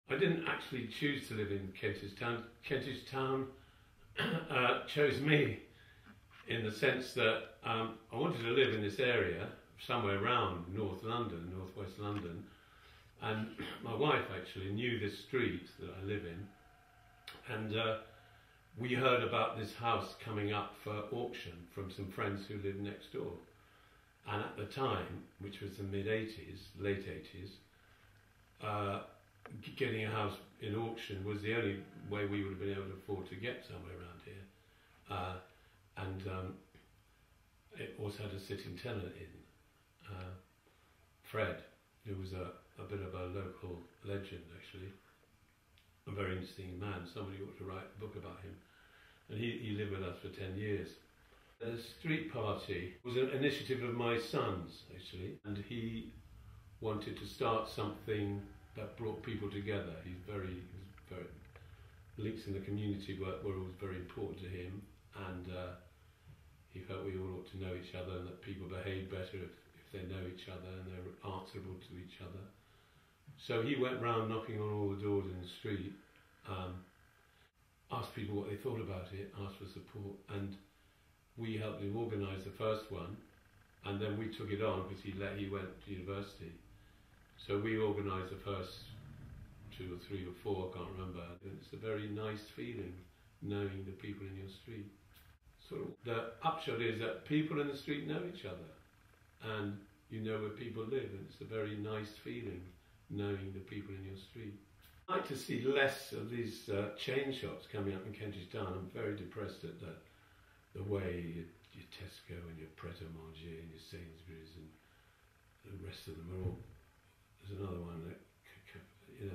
I didn't actually choose to live in Kentish Town. Kentish Town chose me in the sense that I wanted to live in this area, somewhere around North London, northwest London, and my wife actually knew this street that I live in, and we heard about this house coming up for auction from some friends who lived next door. And at the time, which was the mid-80s, late 80s, getting a house in auction was the only way we would have been able to afford to get somewhere around here. It also had a sitting tenant in, Fred, who was a bit of a local legend actually, a very interesting man. Somebody ought to write a book about him. And he lived with us for 10 years. The street party was an initiative of my son's actually, and he wanted to start something that brought people together. He was very links in the community were always very important to him, and he felt we all ought to know each other and that people behave better if they know each other and they're answerable to each other. So he went round knocking on all the doors in the street, asked people what they thought about it, asked for support, and we helped him organise the first one, and then we took it on because he went to university. So we organised the first 2 or 3 or 4, I can't remember. And it's a very nice feeling knowing the people in your street. So the upshot is that people in the street know each other, and you know where people live, and it's a very nice feeling knowing the people in your street. I'd like to see less of these chain shops coming up in Kentish Town. I'm very depressed at the way your Tesco and your Pret-a-Manger and your Sainsbury's and the rest of them are all. There's another one that,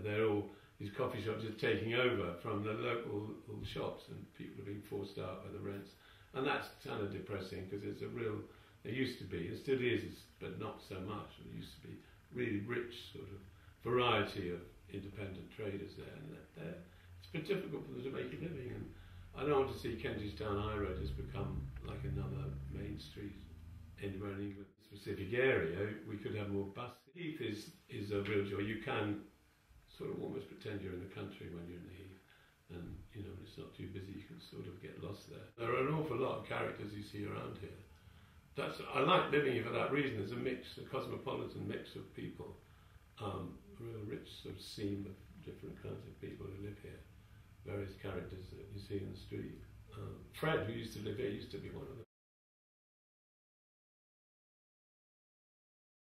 they're all, these coffee shops are taking over from the local shops, and people are being forced out by the rents. And that's kind of depressing because it's there used to be, it still is, but not so much. There used to be really rich sort of variety of independent traders there, and it's been difficult for them to make a living. And I don't want to see Kentish Town High Road has become like another main street anywhere in England. Specific area, we could have more buses. Heath is a real joy. You can sort of almost pretend you're in the country when you're in the Heath, and when it's not too busy, you can sort of get lost there. There are an awful lot of characters you see around here. I like living here for that reason. There's a cosmopolitan mix of people, a real rich sort of seam of different kinds of people who live here. Various characters that you see in the street. Fred, who used to live here, used to be one of them.